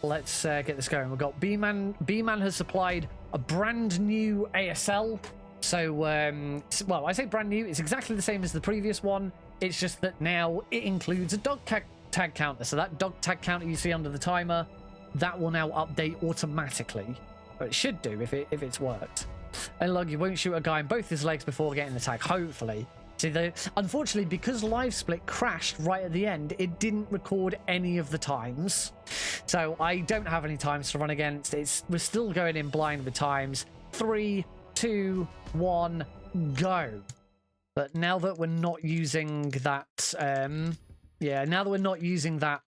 let's get this going. We've got B-Man. B-Man has supplied a brand new ASL. So, well, I say brand new. It's exactly the same as the previous one. It's just that now it includes a dog tag counter. So that dog tag counter you see under the timer, that will now update automatically. Or it should do if it's worked. And look, you won't shoot a guy in both his legs before getting the tag, hopefully. See, unfortunately, because Live Split crashed right at the end, it didn't record any of the times. So I don't have any times to run against. We're still going in blind with times. 3, 2, 1, go. But now that we're not using that, now that we're not using that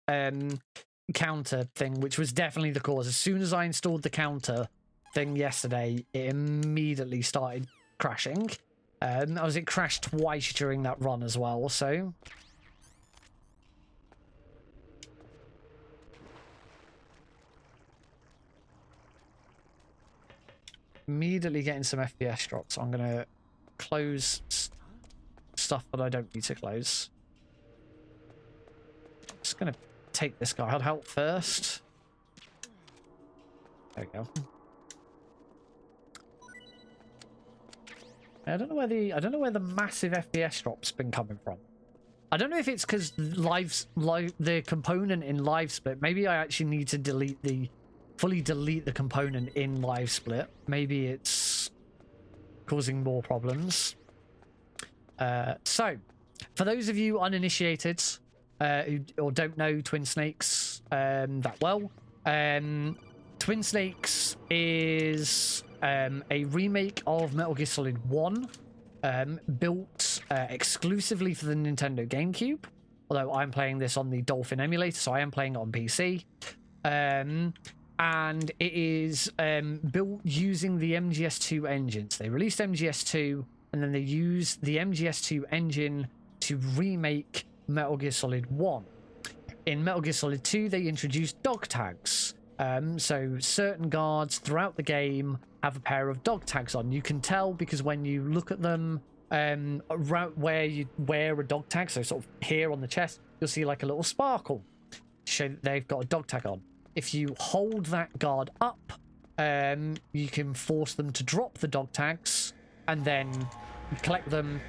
counter thing, which was definitely the cause. As soon as I installed the counter thing yesterday, it immediately started crashing. It crashed twice during that run as well, so... Immediately getting some FPS drops. I'm going to close stuff that I don't need to close. Just going to take this guy out first. There we go. I don't know where the massive FPS drop's been coming from. I don't know if it's because the component in Live Split. Maybe I actually need to fully delete the component in Live Split. Maybe it's causing more problems. So, for those of you uninitiated or don't know Twin Snakes that well, Twin Snakes is a remake of Metal Gear Solid 1, built exclusively for the Nintendo GameCube. Although I'm playing this on the Dolphin emulator, so I am playing it on PC. And it is built using the MGS2 engines. They released MGS2, and then they used the MGS2 engine to remake Metal Gear Solid 1. In Metal Gear Solid 2, they introduced dog tags. So certain guards throughout the game have a pair of dog tags on. You can tell because when you look at them, around where you wear a dog tag, so sort of here on the chest, you'll see like a little sparkle to show that they've got a dog tag on. If you hold that guard up, you can force them to drop the dog tags and then collect them,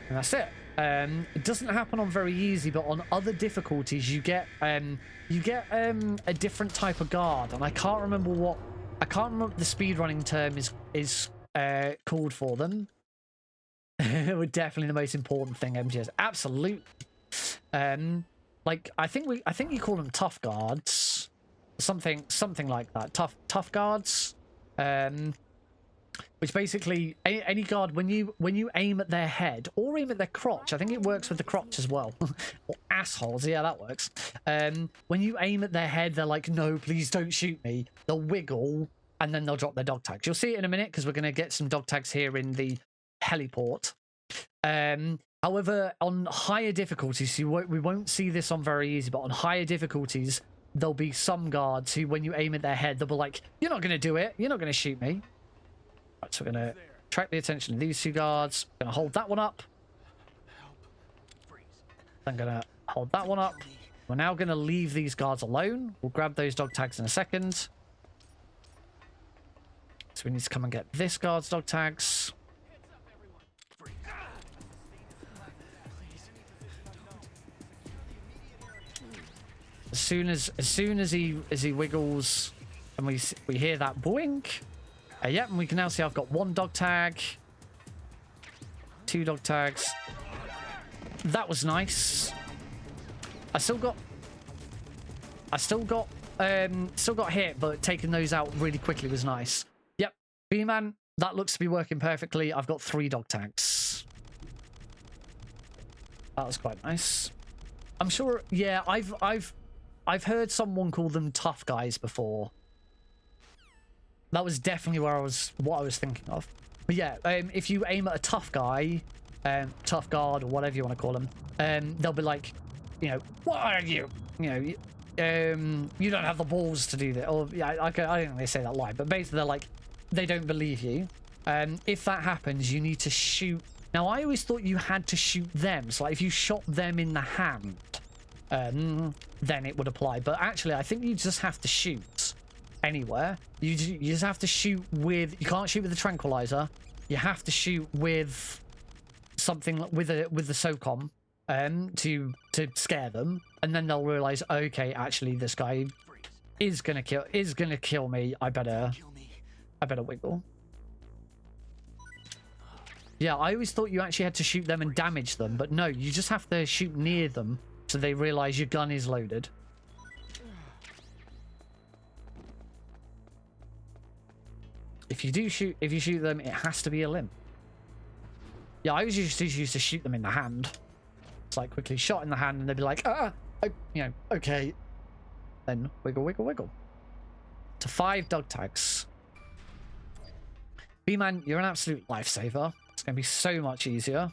and that's it. It doesn't happen on very easy, but on other difficulties you get a different type of guard, and I can't remember what the speedrunning term is called for them. We're definitely the most important thing, MGS. Absolutely. Like I think you call them tough guards, something like that. Tough guards. Which basically any guard, when you aim at their head or aim at their crotch, I think it works with the crotch as well. Or assholes, yeah, that works. When you aim at their head, they're like, no, please don't shoot me. They'll wiggle and then they'll drop their dog tags. You'll see it in a minute because we're going to get some dog tags here in the heliport. However, on higher difficulties, we won't see this on very easy, but on higher difficulties, there'll be some guards who, when you aim at their head, they'll be like, you're not going to do it. You're not going to shoot me. Right, so we're going to attract the attention of these two guards. I'm going to hold that one up. I'm going to hold that one up. We're now going to leave these guards alone. We'll grab those dog tags in a second. So we need to come and get this guard's dog tags. As soon as he wiggles and we hear that boink. Yep, and we can now see I've got one dog tag, 2 dog tags. That was nice. I still got hit, but taking those out really quickly was nice. Yep, B-Man, that looks to be working perfectly. I've got 3 dog tags. That was quite nice. I'm sure. Yeah, I've heard someone call them tough guys before. That was definitely what I was thinking of. But yeah, if you aim at a tough guy, tough guard or whatever you want to call them, they'll be like, you know, what are you? You know, you don't have the balls to do that. Or yeah, I don't think they say that line, but basically they're like, they don't believe you. If that happens, you need to shoot. Now I always thought you had to shoot them. So like if you shot them in the hand, then it would apply. But actually, I think you just have to shoot anywhere. You just have to shoot with... You can't shoot with the tranquilizer. You have to shoot with something with the SOCOM to scare them, and then they'll realize, okay, actually this guy is gonna kill me. I better wiggle. Yeah, I always thought you actually had to shoot them and damage them, but no, you just have to shoot near them so they realize your gun is loaded. If you shoot them, it has to be a limb. Yeah, I always used to shoot them in the hand. It's like quickly shot in the hand, and they'd be like, okay. Then wiggle, wiggle, wiggle. To 5 dog tags. B-Man, you're an absolute lifesaver. It's going to be so much easier.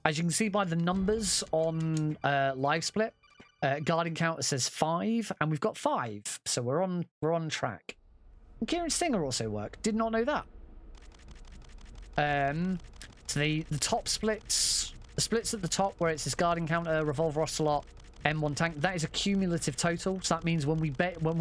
As you can see by the numbers on live split, guard encounter says 5, and we've got 5, so we're on track. And Kieran Stinger also worked. Did not know that. So the top splits, the splits at the top where it says guard encounter, revolver ocelot, M1 tank, that is a cumulative total. So that means when we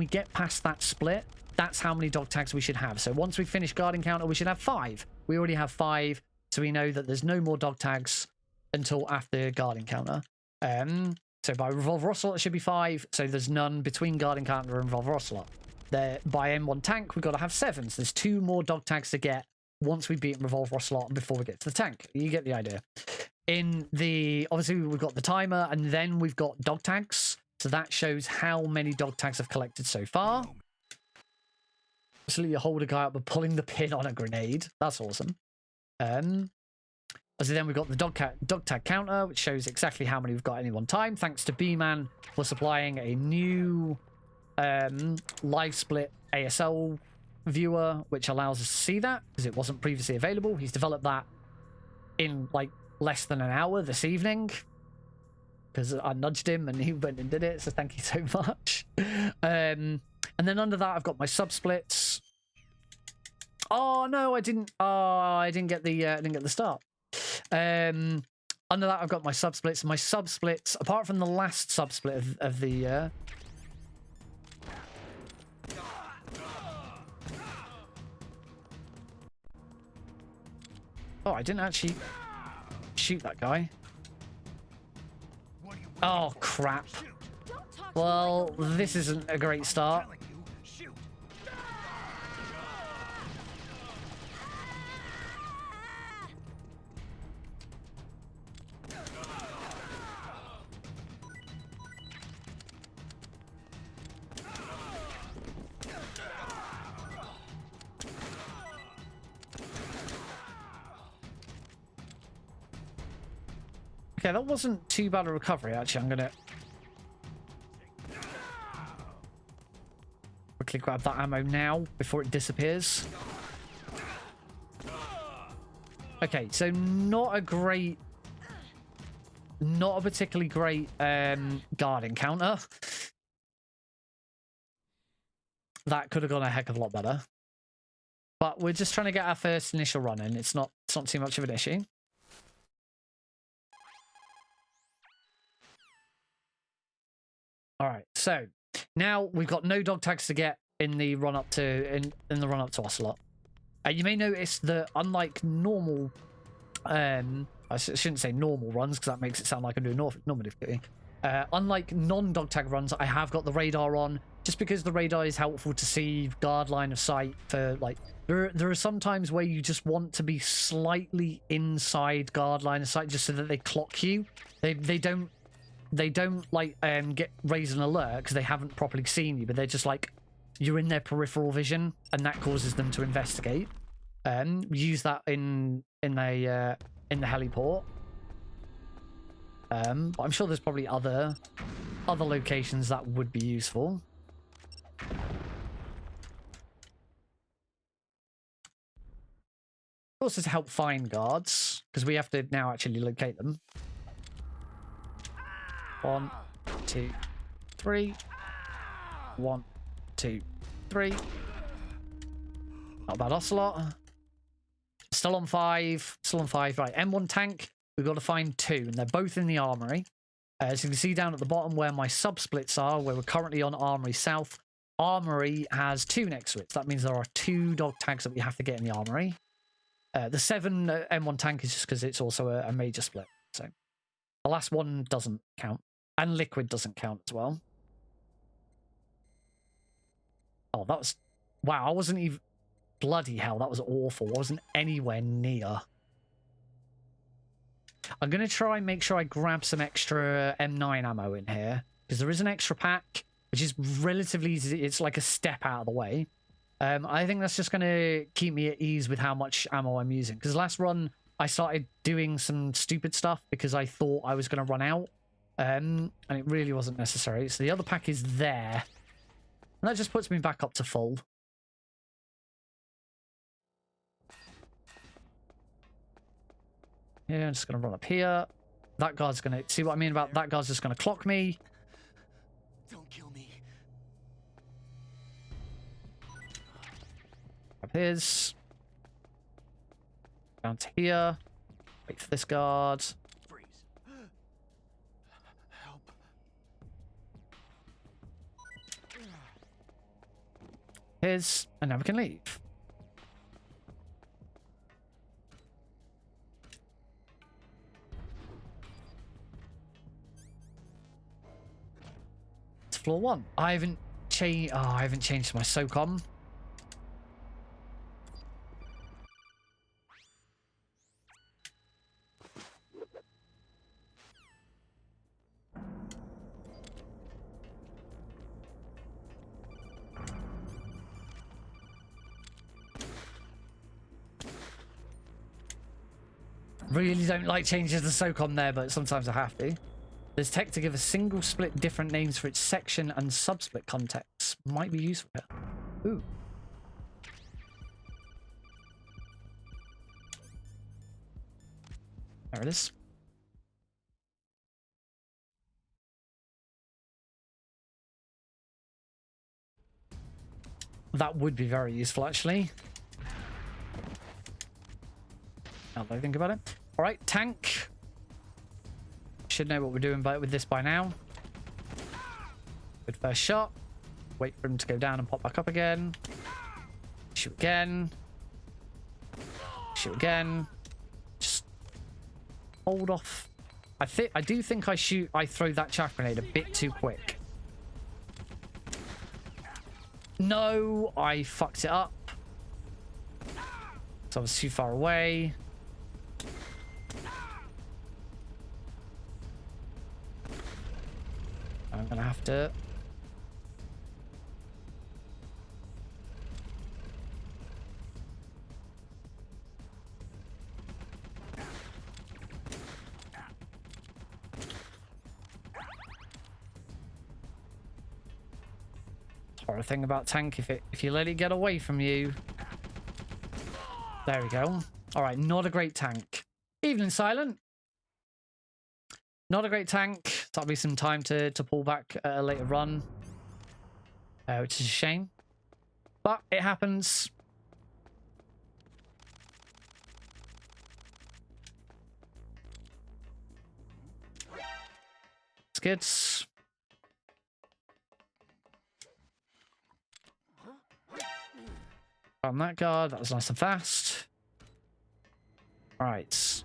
get past that split, that's how many dog tags we should have. So once we finish guard encounter, we should have 5. We already have 5, so we know that there's no more dog tags until after guard encounter. So by revolver ocelot, it should be 5. So there's none between guard encounter and revolver ocelot. There, by M1 tank, we've got to have 7. So there's 2 more dog tags to get once we beat revolver ocelot and before we get to the tank. You get the idea. Obviously we've got the timer, and then we've got dog tags. So that shows how many dog tags I've collected so far. So you hold a guy up by pulling the pin on a grenade. That's awesome. So then we've got the dog tag counter, which shows exactly how many we've got at any one time. Thanks to B-Man for supplying a new live split ASL viewer, which allows us to see that because it wasn't previously available. He's developed that in like less than an hour this evening because I nudged him and he went and did it, so thank you so much. And then under that I've got my sub splits. Oh no, I didn't get the start. Under that I've got my sub splits. My sub splits, apart from the last sub split of the oh, I didn't actually shoot that guy. Oh, crap. Well, this isn't a great start. Okay, that wasn't too bad a recovery, actually. I'm gonna quickly grab that ammo now before it disappears. Okay, so not a particularly great guard encounter. That could have gone a heck of a lot better. But we're just trying to get our first initial run in. It's not too much of an issue. All right, so now we've got no dog tags to get in the run up to in the run up to Ocelot. You may notice that unlike normal, I shouldn't say normal runs because that makes it sound like I'm doing normal difficulty. Unlike non-dog tag runs, I have got the radar on just because the radar is helpful to see guard line of sight for like. There are some times where you just want to be slightly inside guard line of sight just so that they clock you. They don't like raise an alert because they haven't properly seen you, but they're just like you're in their peripheral vision, and that causes them to investigate. We use that in the heliport. But I'm sure there's probably other locations that would be useful. Also to help find guards because we have to now actually locate them. 1, 2, 3. 1, 2, 3. Not a bad Ocelot. Still on 5. Still on 5. Right, M1 tank. We've got to find 2, and they're both in the armory. As you can see down at the bottom where my sub-splits are, where we're currently on Armory South, Armory has 2 next to it. So that means there are 2 dog tags that we have to get in the Armory. The 7 M1 tank is just because it's also a major split. So the last one doesn't count. And Liquid doesn't count as well. Oh, that was... Wow, I wasn't even... Bloody hell, that was awful. I wasn't anywhere near. I'm going to try and make sure I grab some extra M9 ammo in here. Because there is an extra pack, which is relatively easy. It's like a step out of the way. I think that's just going to keep me at ease with how much ammo I'm using. Because last run, I started doing some stupid stuff because I thought I was going to run out. And it really wasn't necessary. So the other pack is there. And that just puts me back up to full. Yeah, I'm just going to run up here. That guard's going to... See what I mean about that guard's just going to clock me. Don't kill me. Grab his. Down to here. Wait for this guard. Freeze. Help. His. And now we can leave. It's floor 1. I haven't changed. Oh, I haven't changed my SOCOM. Really don't like changes to SOCOM there, but sometimes I have to. There's tech to give a single split different names for its section and subsplit contexts. Might be useful here. Ooh. There it is. That would be very useful, actually. Now that I think about it. All right, tank. Should know what we're doing with this by now. Good first shot. Wait for him to go down and pop back up again. Shoot again. Shoot again. Just hold off. I do think I throw that chaff grenade a bit too quick. No, I fucked it up. So I was too far away. I'm gonna have to... Horror thing about tank, if you let it get away from you. There we go. All right, not a great tank. Evening, Silent. Not a great tank. That'll be some time to pull back a later run, which is a shame, but it happens. It's good. On that guard, that was nice and fast. All right.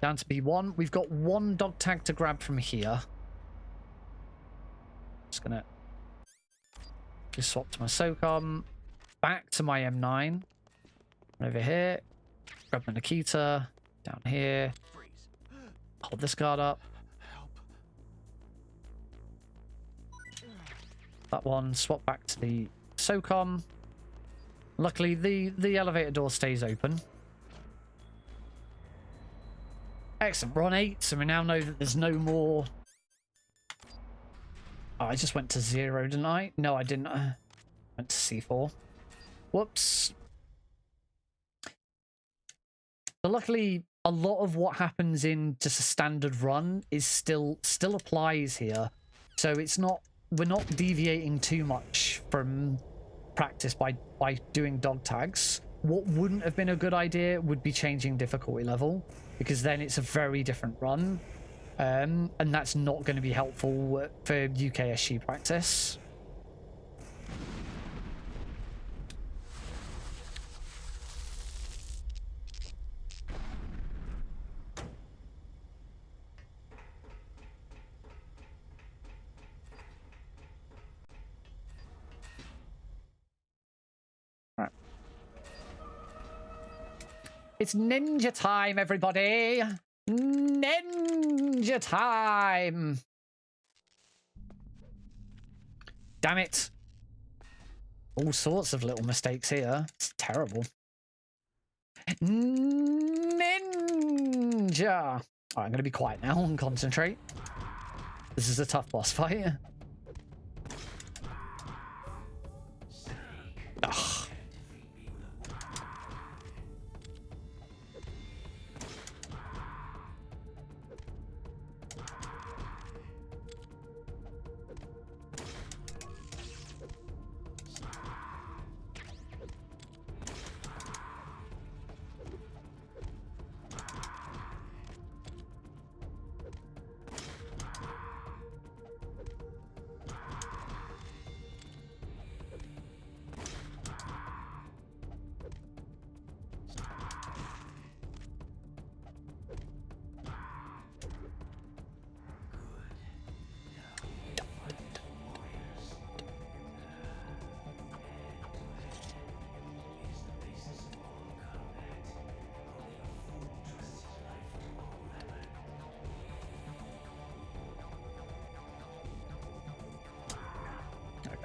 Down to B1. We've got 1 dog tag to grab from here. Just gonna swap to my SOCOM. Back to my M9. Over here. Grab my Nikita. Down here. Hold this guard up. That one. Swap back to the SOCOM. Luckily, the elevator door stays open. Excellent. We're on 8, so we now know that there's no more... Oh, I just went to 0, didn't I? No, I didn't. I went to C4. Whoops. But luckily, a lot of what happens in just a standard run is still applies here. So it's not... We're not deviating too much from practice by doing dog tags. What wouldn't have been a good idea would be changing difficulty level. because then it's a very different run. And that's not going to be helpful for UKSG practice. Right. It's ninja time, everybody! Ninja time! Damn it. All sorts of little mistakes here. It's terrible. Ninja! Alright, I'm gonna be quiet now and concentrate. This is a tough boss fight. Ugh.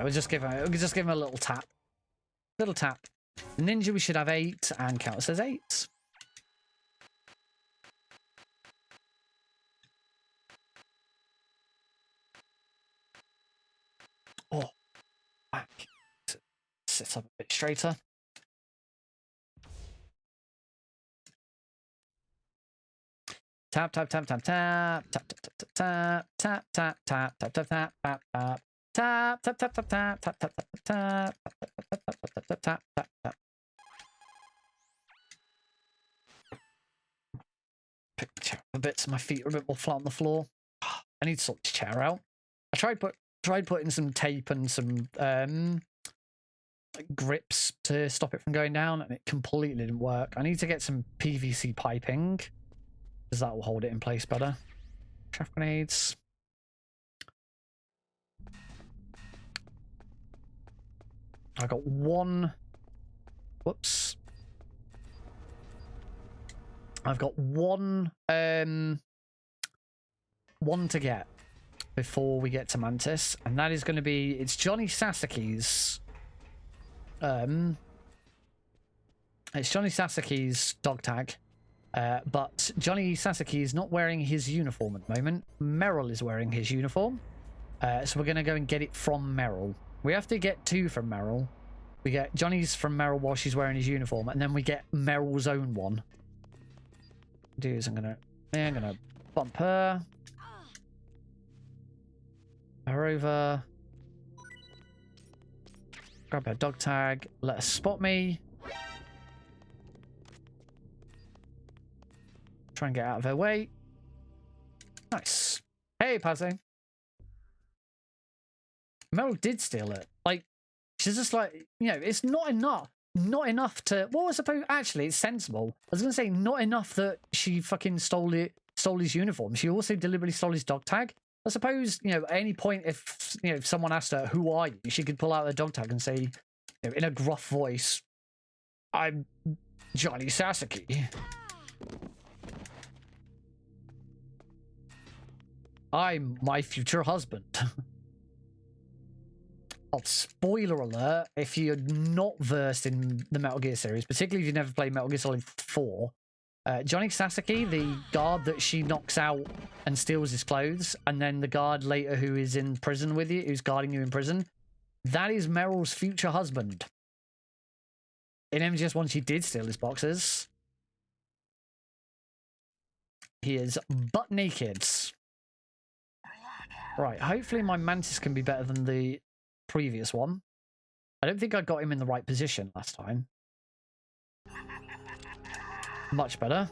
We'll just give him a little tap. Little tap. The ninja, we should have 8 and count us as 8. Oh, back. Sit up a bit straighter. Tap tap tap tap tap tap tap tap tap tap tap tap tap tap tap tap tap. Tap tap tap tap tap tap tap tap tap tap tap tap. Pick the chair up a bit so my feet are a bit more flat on the floor. I need to sort this chair out. I tried putting some tape and some grips to stop it from going down, and it completely didn't work. I need to get some PVC piping because that will hold it in place better. Trap grenades. I got one. Whoops. I've got one to get before we get to Mantis, and that is going to be, it's Johnny Sasaki's dog tag, but Johnny Sasaki is not wearing his uniform at the moment. Meryl is wearing his uniform, so we're going to go and get it from Meryl. We have to get 2 from Meryl. We get Johnny's from Meryl while she's wearing his uniform, and then we get Meryl's own one. I'm gonna bump her over, grab her dog tag, let her spot me, try and get out of her way. Nice. Hey, Pazzo. Meryl did steal it. Like, she's just like, you know, it's not enough. Not enough to... Well, I suppose... Actually, it's sensible. I was going to say, not enough that she fucking stole his uniform. She also deliberately stole his dog tag. I suppose, you know, at any point, if, you know, if someone asked her, who are you? She could pull out her dog tag and say, you know, in a gruff voice, I'm Johnny Sasaki. I'm my future husband. Oh, spoiler alert, if you're not versed in the Metal Gear series, particularly if you've never played Metal Gear Solid 4, Johnny Sasaki, the guard that she knocks out and steals his clothes, and then the guard later who is in prison with you, who's guarding you in prison, that is Meryl's future husband. In MGS1, she did steal his boxes. He is butt naked. Right, hopefully my Mantis can be better than the previous one. I don't think I got him in the right position last time. Much better.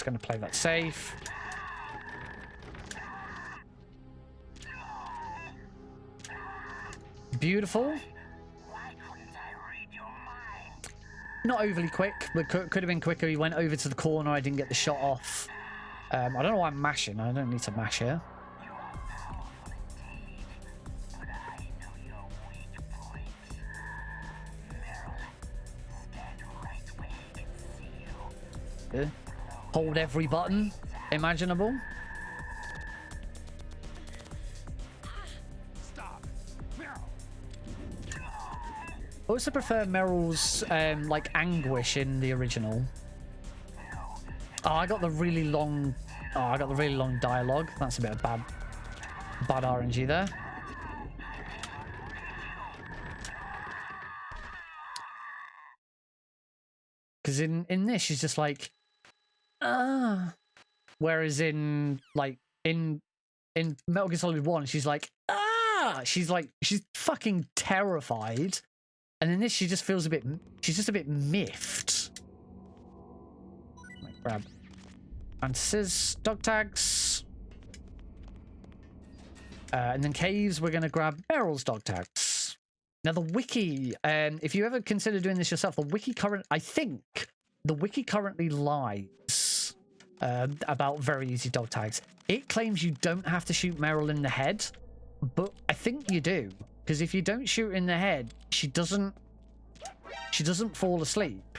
just going to play that safe. Beautiful. Not overly quick, but could have been quicker. He went over to the corner. I didn't get the shot off. I don't know why I'm mashing. I don't need to mash here. Yeah. Hold every button imaginable. I also prefer Meryl's like anguish in the original. Oh, I got the really long. Oh, I got the really long dialogue. That's a bit of bad RNG there. Because in this, she's just like, ah. Whereas in Metal Gear Solid 1, she's like, ah. She's fucking terrified. And in this, she just feels a bit. She's just a bit miffed. Grab Mantis's dog tags. And then caves, we're going to grab Meryl's dog tags. Now the wiki, if you ever consider doing this yourself, I think the wiki currently lies about very easy dog tags. It claims you don't have to shoot Meryl in the head, but I think you do. Because if you don't shoot in the head, she doesn't fall asleep.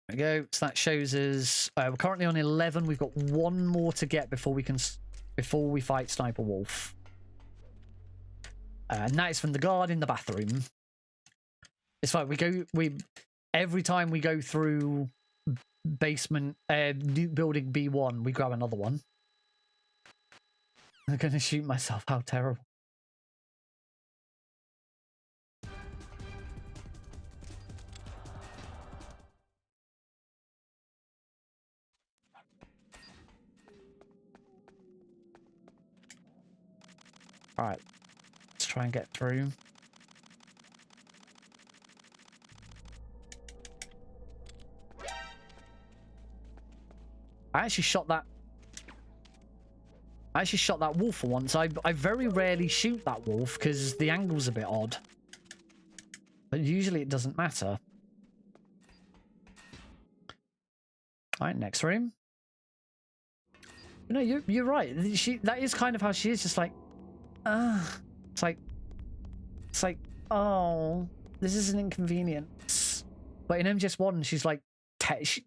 There we go. So that shows us we're currently on 11. We've got one more to get before we fight Sniper Wolf. And that is from the guard in the bathroom. It's fine. Every time we go through basement new building B1, we grab another one. I'm gonna shoot myself. How terrible. All right, let's try and get through. I actually shot that wolf for once. I very rarely shoot that wolf because the angle's a bit odd. But usually it doesn't matter. All right, next room. No, you're right. That is kind of how she is, just like, it's like, oh, this is an inconvenience. But in MGS1, she's like,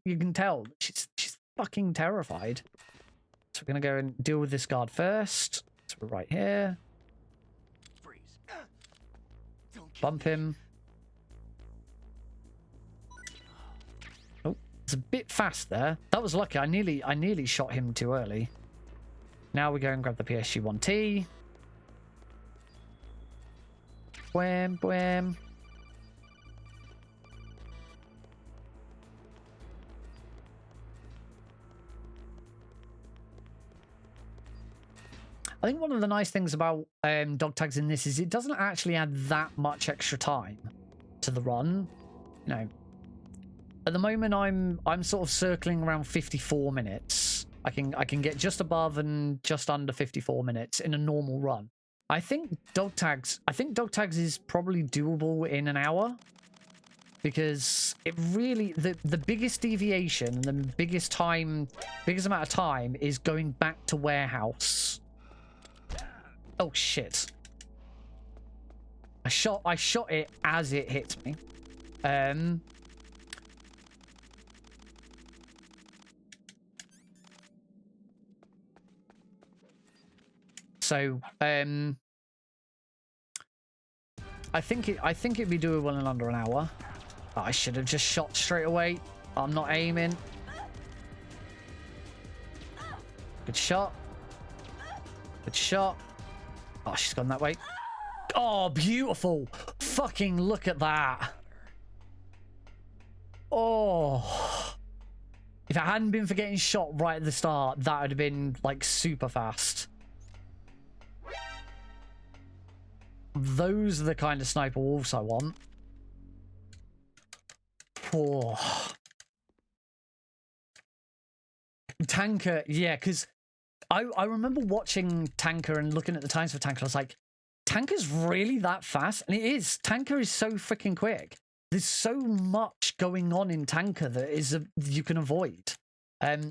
you can tell she's fucking terrified. So we're gonna go and deal with this guard first. So we're right here. Freeze. Bump him. Oh, it's a bit fast there. That was lucky. I nearly shot him too early. Now we go and grab the PSG-1T. Bwam, bwam. I think one of the nice things about dog tags in this is it doesn't actually add that much extra time to the run. You know, at the moment I'm sort of circling around 54 minutes. I can get just above and just under 54 minutes in a normal run. I think dog tags is probably doable in an hour, because it really the biggest deviation and the biggest amount of time is going back to warehouse. Oh shit. I shot it as it hit me. So, I think it'd be doable in under an hour. Oh, I should have just shot straight away. I'm not aiming. Good shot. Good shot. Oh, she's gone that way. Oh, beautiful. Fucking look at that. Oh. If it hadn't been for getting shot right at the start, that would have been, like, super fast. Those are the kind of sniper wolves I want. Oh. Tanker, yeah, because I remember watching Tanker and looking at the times for Tanker. I was like, Tanker's really that fast? And it is. Tanker is so freaking quick. There's so much going on in Tanker that you can avoid.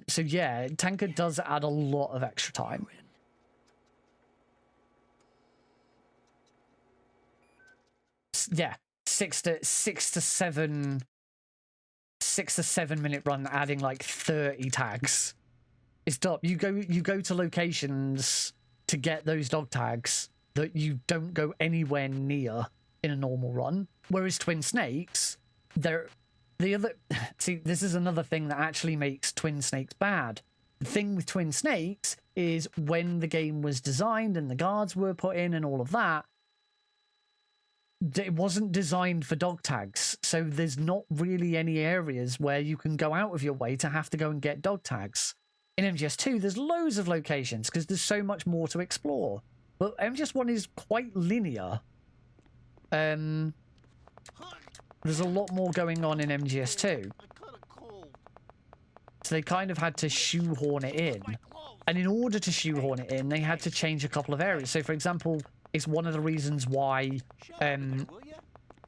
So yeah, Tanker does add a lot of extra time. Yeah, 6 to 7 minute run, adding like 30 tags. It's dope. You go to locations to get those dog tags that you don't go anywhere near in a normal run. Whereas Twin Snakes, see, this is another thing that actually makes Twin Snakes bad. The thing with Twin Snakes is when the game was designed and the guards were put in and all of that, it wasn't designed for dog tags. So there's not really any areas where you can go out of your way to have to go and get dog tags. In MGS2, there's loads of locations because there's so much more to explore. But MGS1 is quite linear. There's a lot more going on in MGS2. So they kind of had to shoehorn it in. And in order to shoehorn it in, they had to change a couple of areas. So, for example, it's one of the reasons why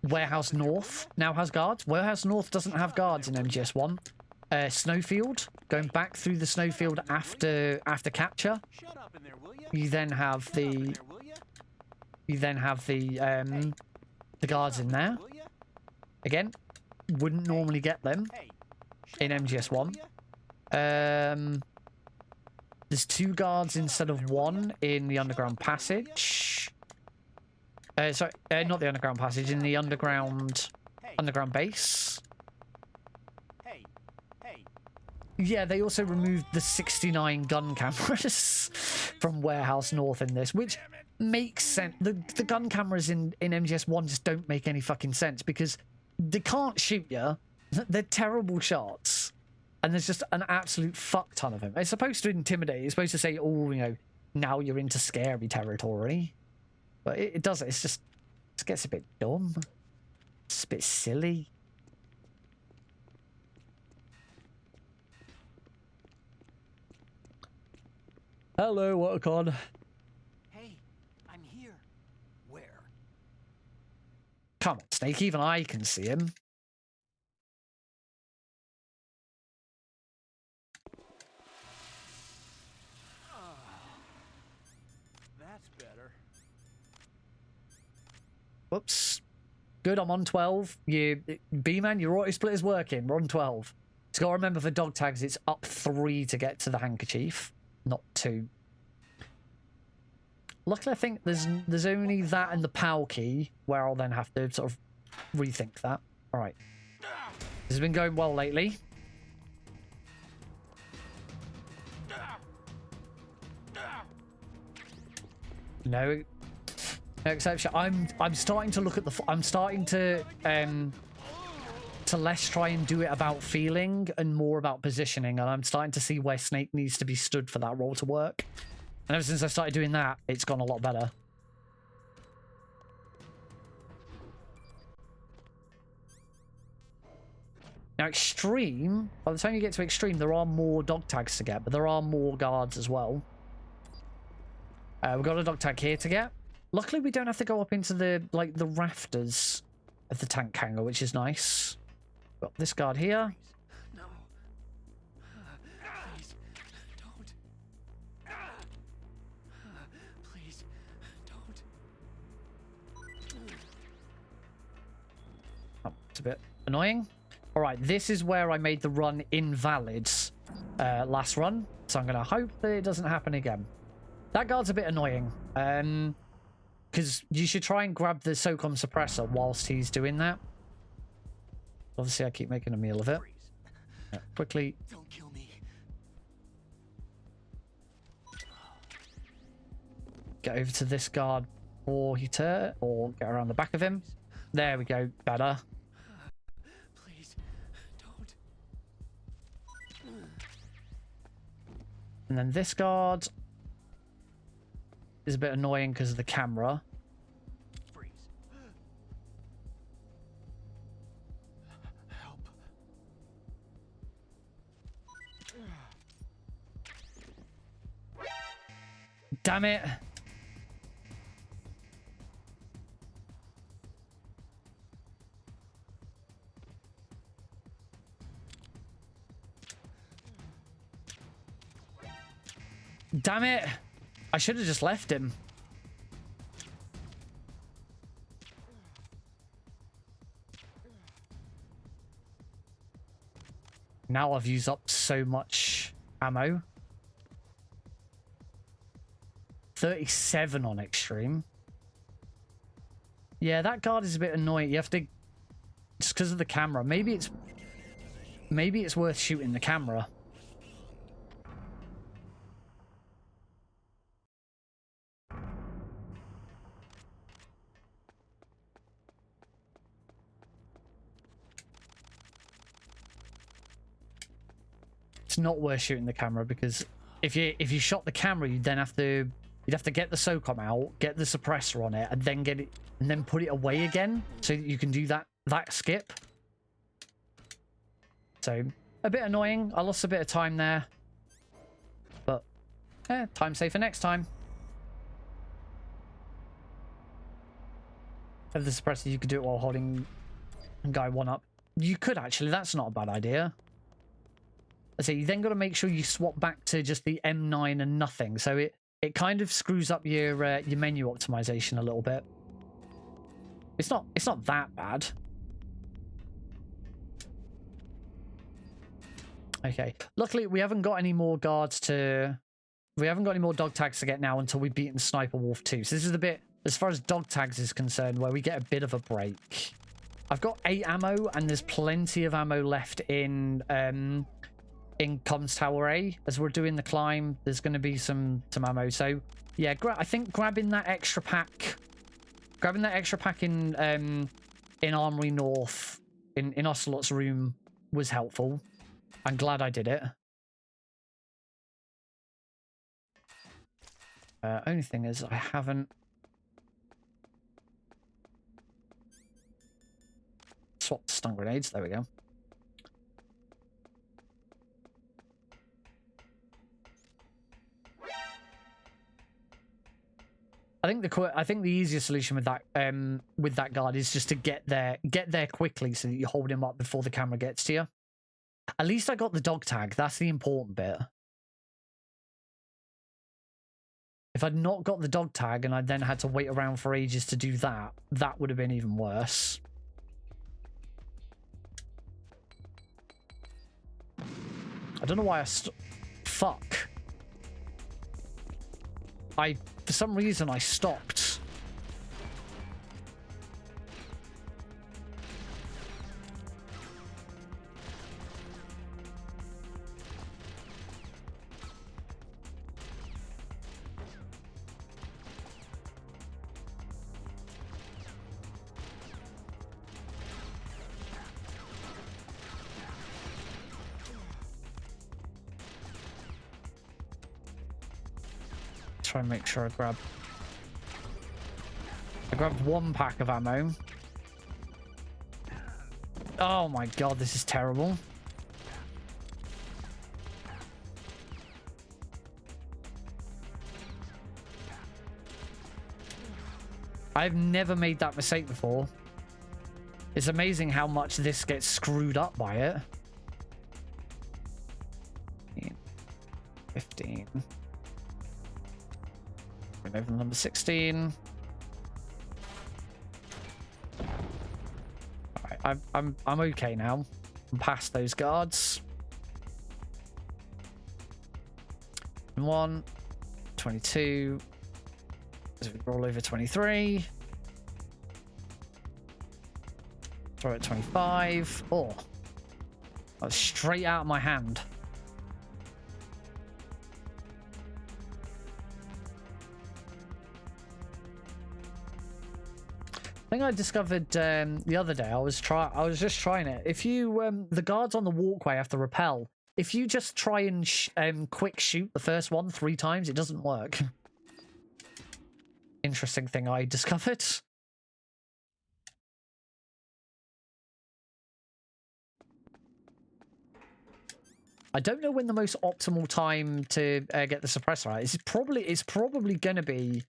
Warehouse North now has guards. Warehouse North doesn't have guards in MGS1. Snowfield, going back through the snowfield after capture, you then have the guards in there. Again, wouldn't normally get them in MGS1. There's 2 guards instead of 1 in the underground passage. Sorry, not the underground passage, in the underground base. Yeah, they also removed the 69 gun cameras from Warehouse North in this, which makes sense. The gun cameras in MGS1 just don't make any fucking sense because they can't shoot you. They're terrible shots. And there's just an absolute fuck ton of them. It's supposed to intimidate. It's supposed to say, oh, you know, now you're into scary territory. But it doesn't. It gets a bit dumb. It's a bit silly. Hello, Watercon. Hey, I'm here. Where? Come on, Snake. Even I can see him. That's better. Whoops. Good, I'm on 12. B-Man, your auto split is working. We're on 12. Just got to remember for dog tags, it's up 3 to get to the handkerchief, not 2. Luckily, I think there's only that and the POW key where I'll then have to sort of rethink that. All right. This has been going well lately. No exception. I'm starting to look at I'm starting to less try and do it about feeling and more about positioning, and I'm starting to see where Snake needs to be stood for that role to work. And ever since I started doing that, it's gone a lot better. Now, Extreme, by the time you get to Extreme, there are more dog tags to get, but there are more guards as well. We've got a dog tag here to get. Luckily, we don't have to go up into the rafters of the tank hangar, which is nice. Got this guard here. No. Please, don't. Please, don't. Oh, it's a bit annoying. All right, this is where I made the run invalid last run, so I'm going to hope that it doesn't happen again. That guard's a bit annoying, because you should try and grab the SOCOM suppressor whilst he's doing that. Obviously, I keep making a meal of it. Yeah, quickly. Don't kill me. Get over to this guard Heater, or get around the back of him. There we go. Better. Please, don't. And then this guard is a bit annoying because of the camera. Freeze. Help. Damn it. Damn it. I should have just left him. Now I've used up so much ammo. 37 on extreme. Yeah, that guard is a bit annoying. You have to, just because of the camera. Maybe it's worth shooting the camera. It's not worth shooting the camera because if you shot the camera, you'd have to get the SOCOM out, get the suppressor on it, and then get it and then put it away again so that you can do that skip. So a bit annoying. I lost a bit of time there, but time saver next time. Have the suppressor, you could do it while holding guy one up. You could actually. That's not a bad idea. So you then got to make sure you swap back to just the M9 and nothing. So it kind of screws up your menu optimization a little bit. It's not that bad. Okay. Luckily, we haven't got any more guards to... We haven't got any more dog tags to get now until we've beaten Sniper Wolf 2. So this is the bit, as far as dog tags is concerned, where we get a bit of a break. I've got 8 ammo, and there's plenty of ammo left in Comms Tower A. As we're doing the climb, there's going to be some ammo. So yeah, I think grabbing that extra pack in Armory North in Ocelot's room was helpful. I'm glad I did it. Only thing is I haven't swapped stun grenades. There we go. I think the easiest solution with that guard is just to get there quickly so that you hold him up before the camera gets to you. At least I got the dog tag. That's the important bit. If I'd not got the dog tag and I then had to wait around for ages to do that, that would have been even worse. I don't know why fuck. For some reason, I stopped. Try and make sure I grabbed 1 pack of ammo. Oh my god, this is terrible. I've never made that mistake before. It's amazing how much this gets screwed up by it. 15. Over number 16. Alright, I'm okay now. I'm past those guards. 1, 22. As we roll over 23. Throw it 25. Oh, that's straight out of my hand. thing I discovered the other day, I was just trying it. If you the guards on the walkway have to repel. If you just try and quick shoot the first one 3 times, it doesn't work. Interesting thing I discovered. I don't know when the most optimal time to get the suppressor out. It's probably going to be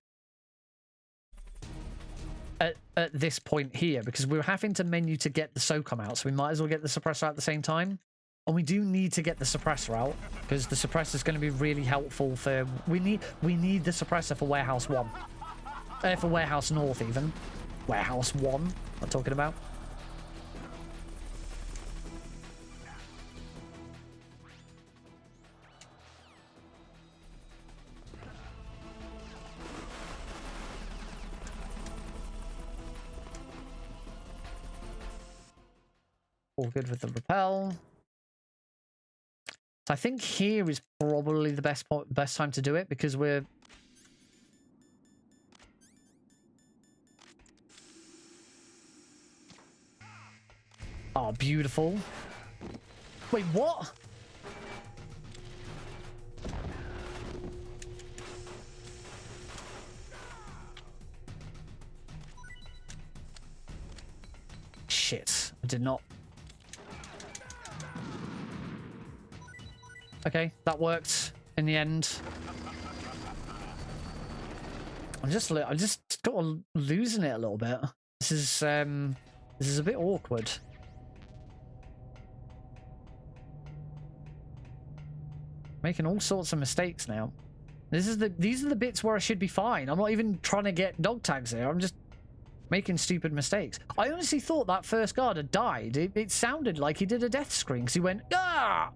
at this point here, because we're having to menu to get the SOCOM out, so we might as well get the suppressor out at the same time. And we do need to get the suppressor out, because the suppressor is going to be really helpful for... We need the suppressor for Warehouse 1. For Warehouse North, even. Warehouse 1, I'm talking about. All good with the rappel. So I think here is probably the best time to do it, because we're... Oh, beautiful. Wait, what? Shit, I did not... Okay, that worked in the end. I'm just got losing it a little bit. This is a bit awkward. Making all sorts of mistakes now. These are the bits where I should be fine. I'm not even trying to get dog tags here. I'm just making stupid mistakes. I honestly thought that first guard had died. It sounded like he did a death scream because he went, ah!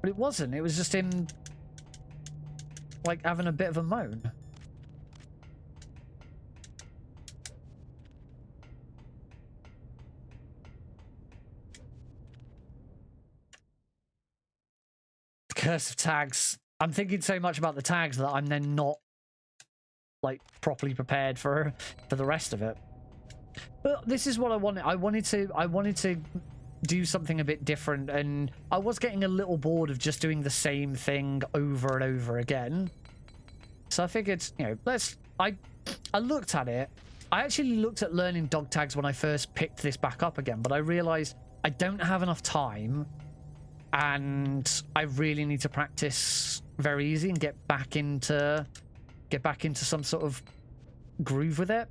But it wasn't. It was just him, like, having a bit of a moan. The curse of tags. I'm thinking so much about the tags that I'm then not, like, properly prepared for the rest of it. But this is what I wanted. I wanted to do something a bit different, and I was getting a little bored of just doing the same thing over and over again. So I figured, you know, I looked at it. I actually looked at learning dog tags when I first picked this back up again, but I realized I don't have enough time, and I really need to practice very easy and get back into some sort of groove with it.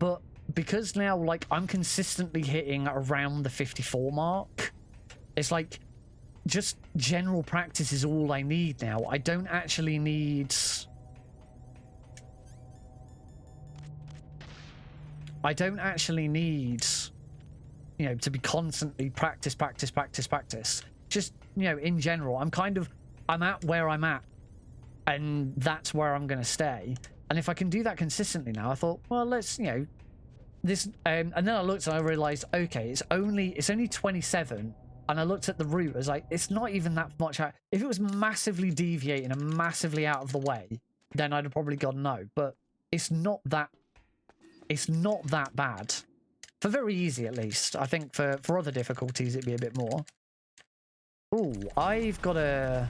But because now, like, I'm consistently hitting around the 54 mark, it's like just general practice is all I need now. I don't actually need... you know, to be constantly practice. Just, you know, in general, I'm at where I'm at, and that's where I'm going to stay. And if I can do that consistently now, I thought, well, let's, you know, this, and then I looked and I realized, okay, it's only 27, and I looked at the route, I was like, it's not even that much out. If it was massively deviating and massively out of the way, then I'd have probably gone no, but it's not that bad. For very easy, at least. I think for other difficulties, it'd be a bit more. Ooh, I've got a...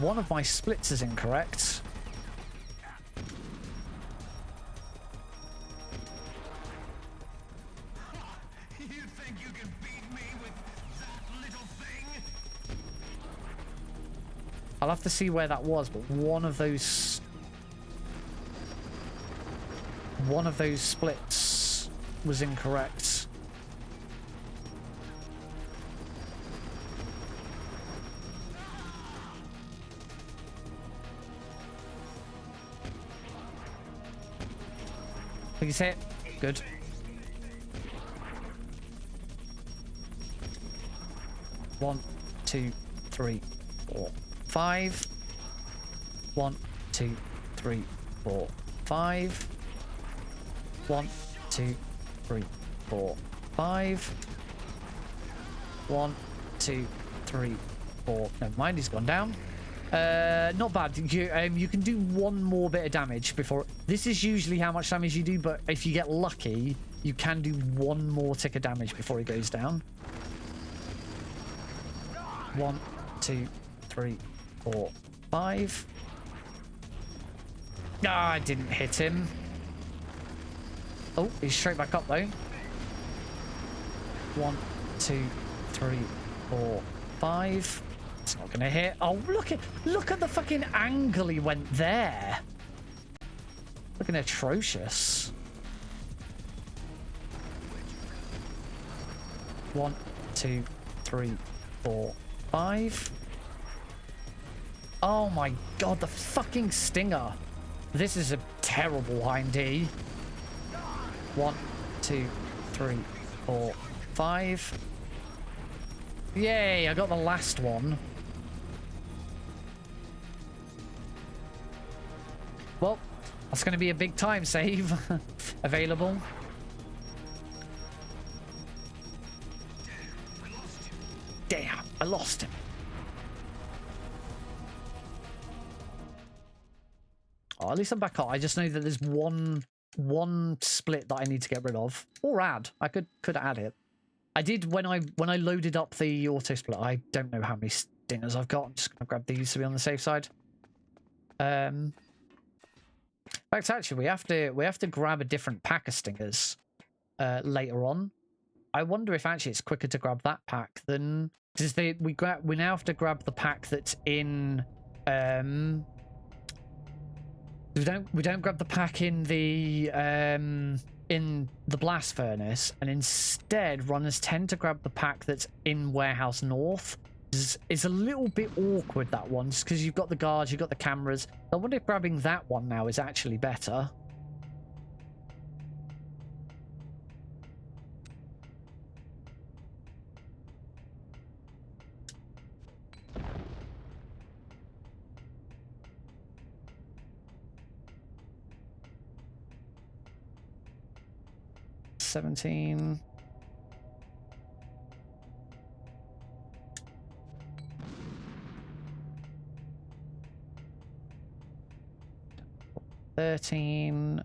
One of my splits is incorrect. You think you can beat me with that little thing? I'll have to see where that was, but one of those splits was incorrect. Please hit. Good. One, 2, 3, 4, 5. 1, 2, 3, 4, 5. 1, 2, 3, 4, 5. 1, 2, 3, 4. No, mind, he's gone down. Not bad. You can do one more bit of damage before. This is usually how much damage you do, but if you get lucky, you can do one more tick of damage before he goes down. 1, 2, 3, 4, 5. Ah, I didn't hit him. Oh, he's straight back up though. 1, 2, 3, 4, 5. It's not gonna hit. Oh, look at the fucking angle he went there. Looking atrocious. 1, 2, 3, 4, 5. Oh my god, the fucking stinger. This is a terrible hindy. 1, 2, 3, 4, 5. Yay, I got the last one. Well, that's going to be a big time save available. Damn, I lost him. Oh, at least I'm back up. I just know that there's one split that I need to get rid of. Or add. I could add it. I did when I loaded up the auto split. I don't know how many stingers I've got. I'm just gonna grab these to be on the safe side. In fact, actually, we have to grab a different pack of stingers later on. I wonder if actually it's quicker to grab that pack than we now have to grab the pack that's in. We don't grab the pack in the blast furnace, and instead runners tend to grab the pack that's in Warehouse North. It's a little bit awkward, that one, just because you've got the guards, you've got the cameras. I wonder if grabbing that one now is actually better. $17. $13.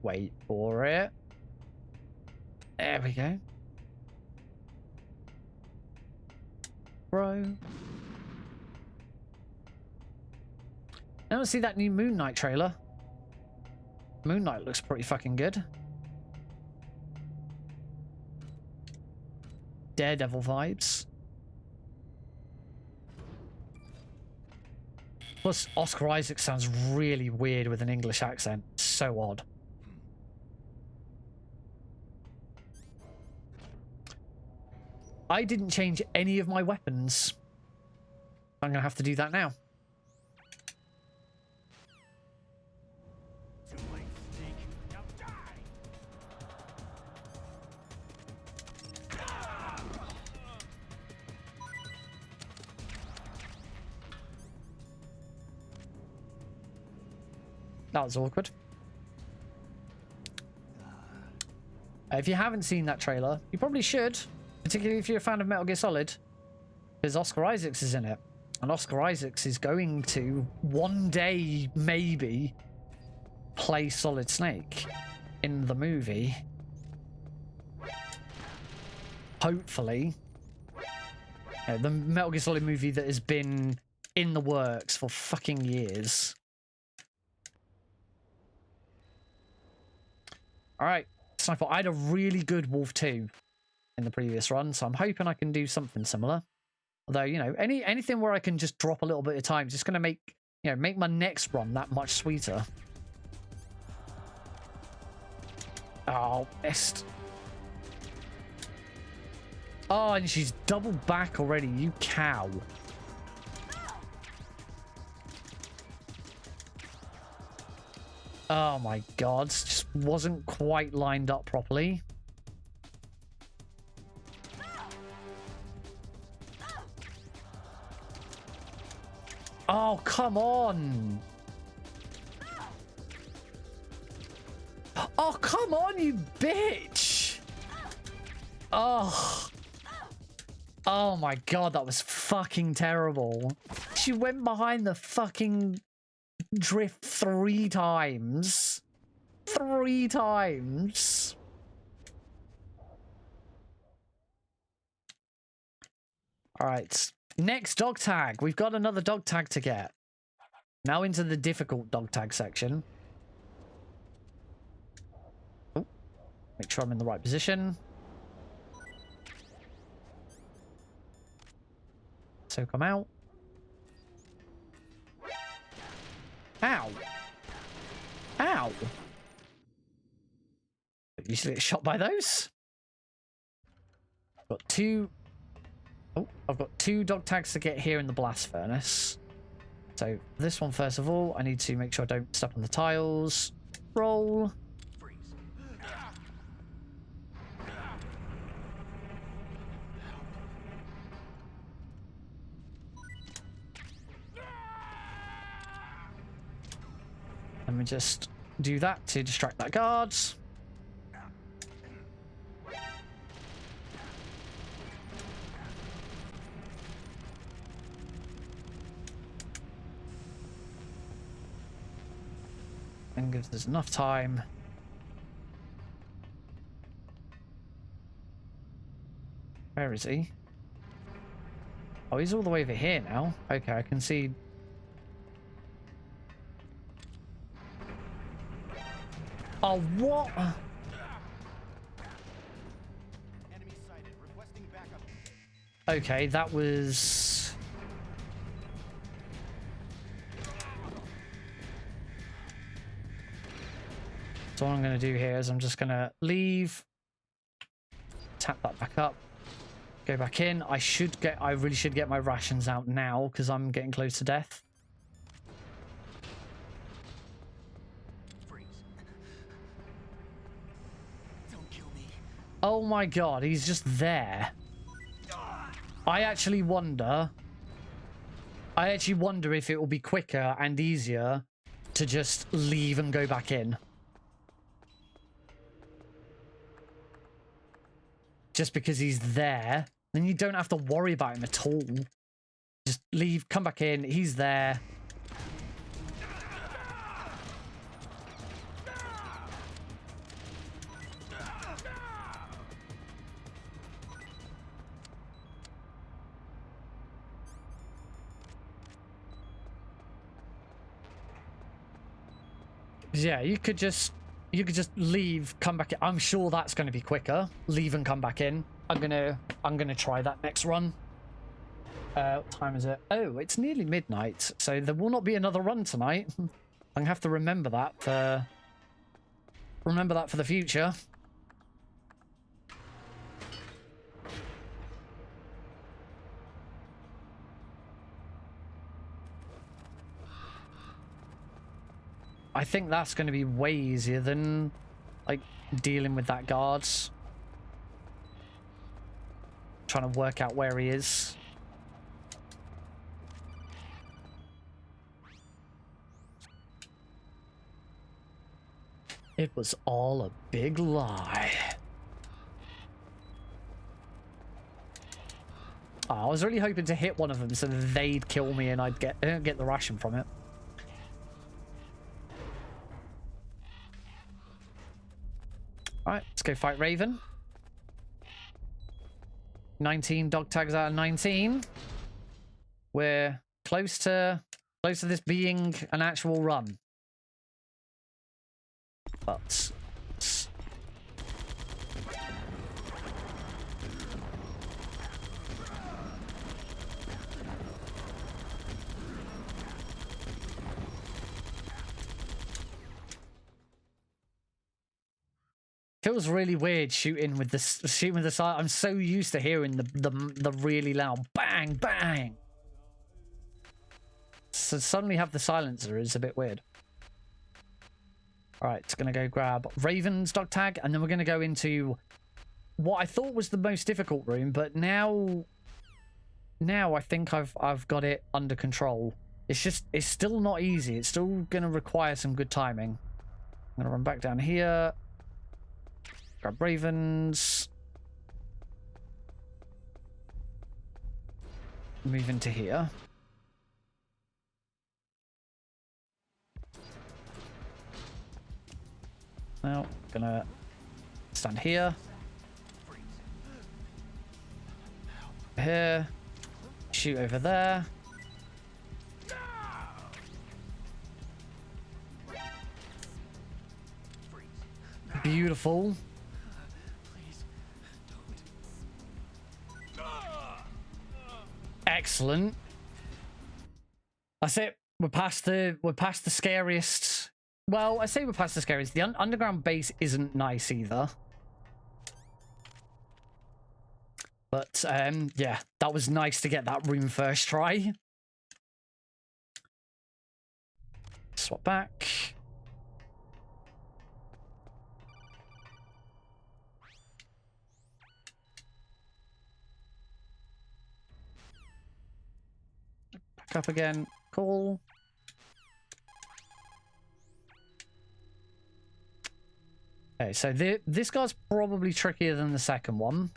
Wait for it. There we go. Bro. I don't see that new Moon Knight trailer. Moon Knight looks pretty fucking good. Daredevil vibes. Plus, Oscar Isaac sounds really weird with an English accent. So odd. I didn't change any of my weapons. I'm gonna have to do that now. That was awkward. If you haven't seen that trailer, you probably should, particularly if you're a fan of Metal Gear Solid, because Oscar Isaacs is in it. And Oscar Isaacs is going to, one day, maybe, play Solid Snake in the movie. Hopefully. You know, the Metal Gear Solid movie that has been in the works for fucking years. Alright, Sniper, I had a really good Wolf 2 in the previous run, so I'm hoping I can do something similar. Although, you know, anything where I can just drop a little bit of time is just going to make, you know, make my next run that much sweeter. Oh, missed. Oh, and she's double back already, you cow. Oh my god, just wasn't quite lined up properly. Oh, come on! Oh, come on, you bitch! Oh. Oh my god, that was fucking terrible. She went behind the fucking drift 3 times. 3 times. All right. Next dog tag. We've got another dog tag to get. Now into the difficult dog tag section. Oh, make sure I'm in the right position. So come out. Ow. Ow. Usually get shot by those. Got 2. Oh, I've got 2 dog tags to get here in the blast furnace. So this one, first of all, I need to make sure I don't step on the tiles. Roll. Let me just do that to distract that guard. And gives us enough time. Where is he? Oh, he's all the way over here now. Okay, I can see. Oh, what? Enemy sighted. Requesting backup. Okay, that was... So what I'm going to do here is I'm just going to leave, tap that back up, go back in. I really should get my rations out now because I'm getting close to death. Freeze. Don't kill me. Oh my god, he's just there. I actually wonder if it will be quicker and easier to just leave and go back in. Just because he's there, then you don't have to worry about him at all. Just leave, come back in, he's there. Yeah, you could just leave, come back in. I'm sure that's going to be quicker. Leave and come back in. I'm gonna try that next run. What time is it? Oh, it's nearly midnight, so there will not be another run tonight. I'm gonna have to remember that for the future. I think that's going to be way easier than, like, dealing with that guard. Trying to work out where he is. It was all a big lie. Oh, I was really hoping to hit one of them so that they'd kill me and I'd get the ration from it. Alright, let's go fight Raven. 19 dog tags out of 19. We're close to this being an actual run. But feels really weird shooting with the sight. I'm so used to hearing the really loud bang bang. So suddenly have the silencer is a bit weird. All right, it's gonna go grab Raven's dog tag, and then we're gonna go into what I thought was the most difficult room, but now I think I've got it under control. It's still not easy. It's still gonna require some good timing. I'm gonna run back down here. Grab Ravens. Move into here. Now, gonna stand here. Here. Shoot over there. Beautiful. Excellent. That's it. We're past the scariest. Well, I say we're past the scariest. The underground base isn't nice either. But yeah, that was nice to get that room first try. Swap back. Back up again. Cool. Okay, so this guy's probably trickier than the second one.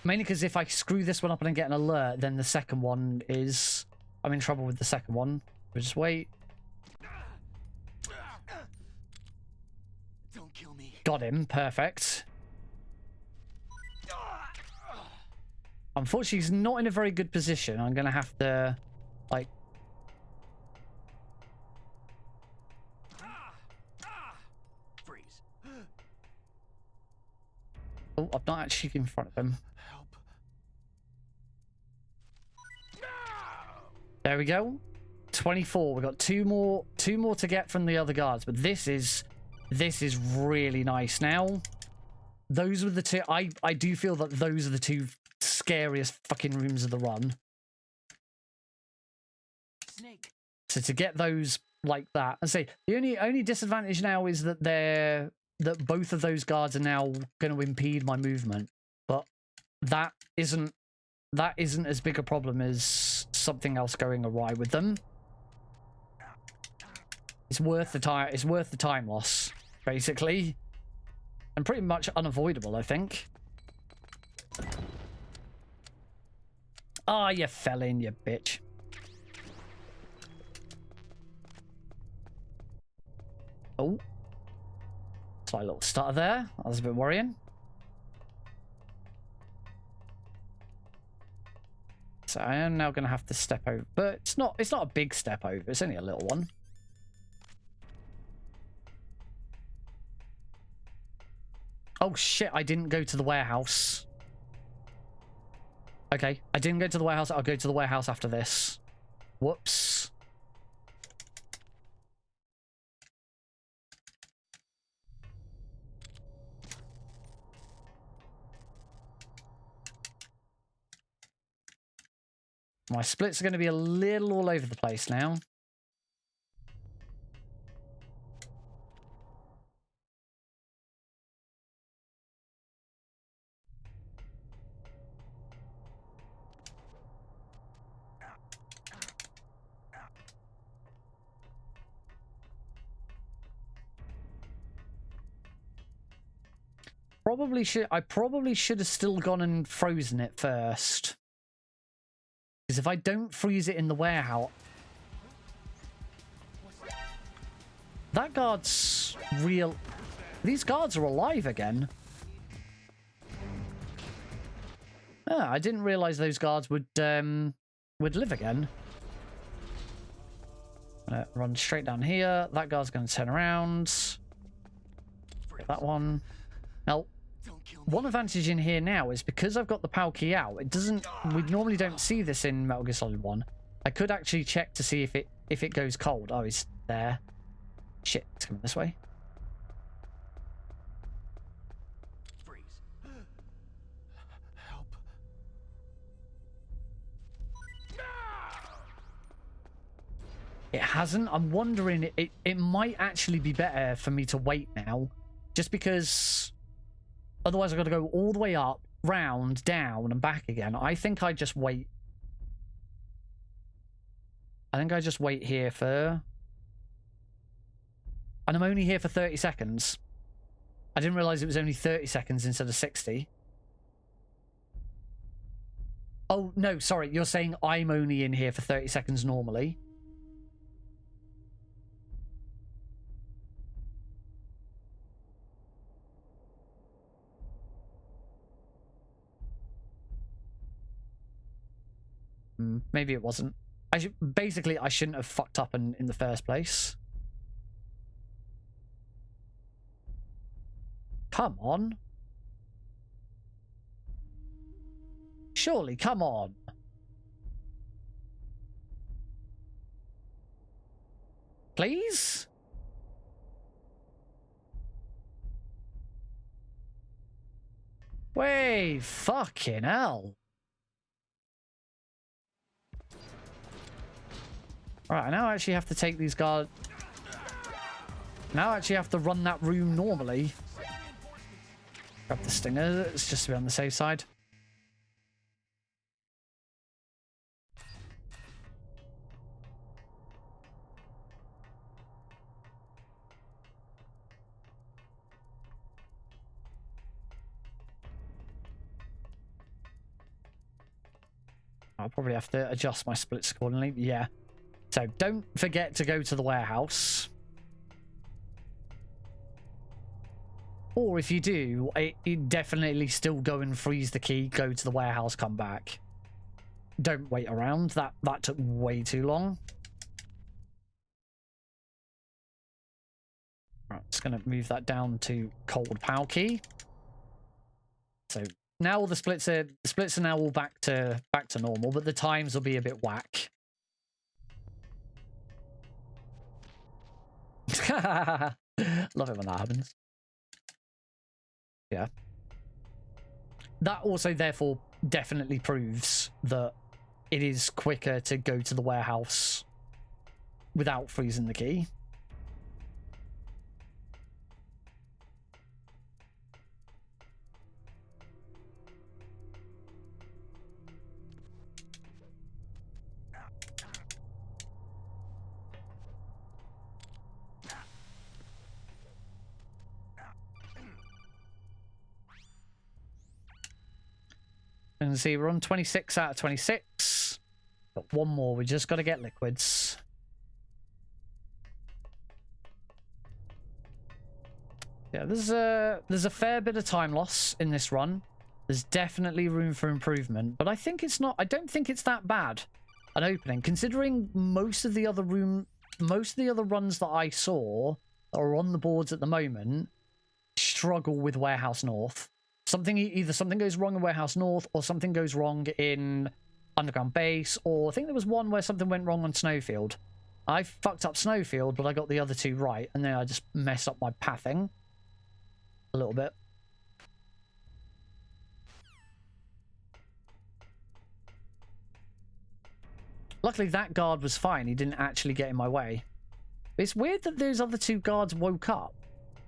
Mainly because if I screw this one up and I get an alert, then the second one is... I'm in trouble with the second one. We'll just wait. Don't kill me. Got him. Perfect. Unfortunately, he's not in a very good position. I'm going to have to, like... Freeze. Oh, I'm not actually in front of him. Help. There we go. 24. We've got two more to get from the other guards, but this is really nice now. Those were the two. I do feel that those are the two scariest fucking rooms of the run. Snake. So to get those like that, and say the only disadvantage now is that both of those guards are now going to impede my movement, but that isn't as big a problem as something else going awry with them. It's worth the time. It's worth the time loss, basically, and pretty much unavoidable, I think. Ah, you fell in, you bitch. Oh. Slight little stutter there. That was a bit worrying. So I am now going to have to step over. But it's not a big step over. It's only a little one. Oh, shit. I didn't go to the warehouse. Okay. I didn't go to the warehouse. I'll go to the warehouse after this. Whoops. My splits are going to be a little all over the place now. I probably should have still gone and frozen it first. Because if I don't freeze it in the warehouse... That guard's real... These guards are alive again. Ah, I didn't realize those guards would live again. Run straight down here. That guard's going to turn around. That one. Now, one advantage in here now is because I've got the PAL key out, it doesn't... We normally don't see this in Metal Gear Solid 1. I could actually check to see if it goes cold. Oh, he's there. Shit, it's coming this way. Freeze. Help. It hasn't. I'm wondering, it might actually be better for me to wait now. Just because... Otherwise, I've got to go all the way up, round, down, and back again. I think I just wait. I think I just wait here for... And I'm only here for 30 seconds. I didn't realize it was only 30 seconds instead of 60. Oh, no, sorry. You're saying I'm only in here for 30 seconds normally. Maybe it wasn't. Basically, I shouldn't have fucked up in the first place. Come on. Surely, come on. Please? Wait, fucking hell. Right, now I actually have to take these guards. Now I actually have to run that room normally. Grab the stinger, it's just to be on the safe side. I'll probably have to adjust my splits accordingly. Yeah. So don't forget to go to the warehouse. Or if you do, it definitely still go and freeze the key, go to the warehouse, come back. Don't wait around. That took way too long. Right, just going to move that down to cold POW key. So now all the splits are now all back to normal, but the times will be a bit whack. Love it when that happens. Yeah. That also therefore definitely proves that it is quicker to go to the warehouse without freezing the key. And see, we're on 26 out of 26. Got one more. We just got to get liquids. Yeah, there's a fair bit of time loss in this run. There's definitely room for improvement, but I think it's not. I don't think it's that bad an opening, considering most of the other runs that I saw that are on the boards at the moment struggle with Warehouse North. Either something goes wrong in Warehouse North, or something goes wrong in Underground Base, or I think there was one where something went wrong on Snowfield. I fucked up Snowfield, but I got the other two right, and then I just messed up my pathing a little bit. Luckily, that guard was fine. He didn't actually get in my way. It's weird that those other two guards woke up.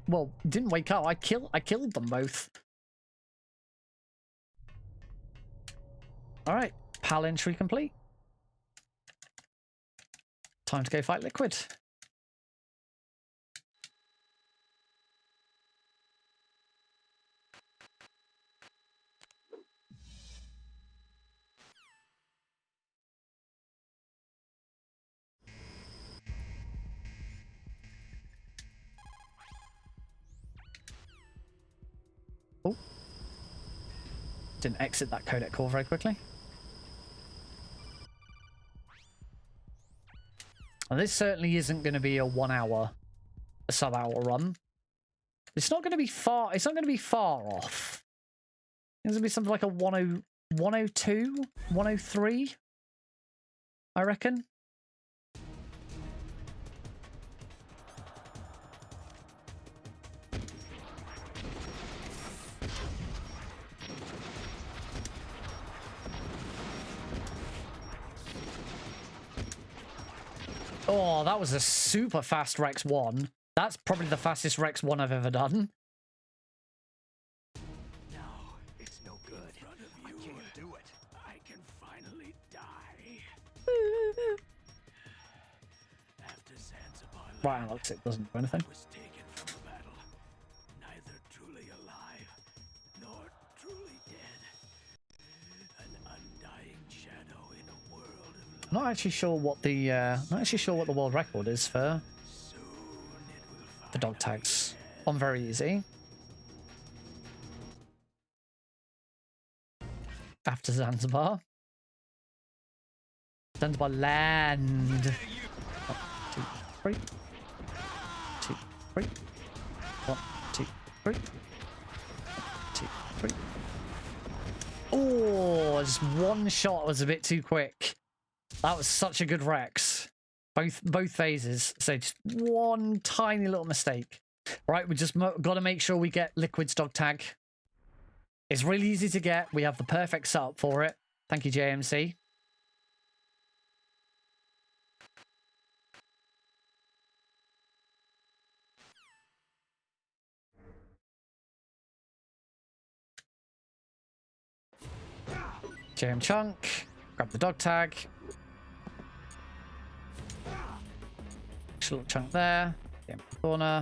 Well, didn't wake up. I killed them both. All right, PAL entry complete. Time to go fight Liquid. Oh. Didn't exit that codec core very quickly. And this certainly isn't going to be a 1 hour, a sub-hour run. It's not going to be far. It's not going to be far off. It's going to be something like a 102, 103, I reckon. Oh, that was a super fast Rex 1. That's probably the fastest Rex 1 I've ever done. No, it's no good. I can't do it. I can finally die. After Zanzibar Right, Alex, it doesn't do anything. was taken from the battle, neither truly alive nor truly dead. An undying shadow in a world of Not actually sure what the world record is for the dog tags on very easy. After Zanzibar. Done by land. 1, 2, 3. 2, 3. 1, 2, 3. 2, 3. Oh, just one shot was a bit too quick. That was such a good Rex. Both phases. So just one tiny little mistake. Right, we just got to make sure we get Liquid's dog tag. It's really easy to get. We have the perfect setup for it. Thank you, JMC. JM Chunk. Grab the dog tag. Little chunk there. JM corner.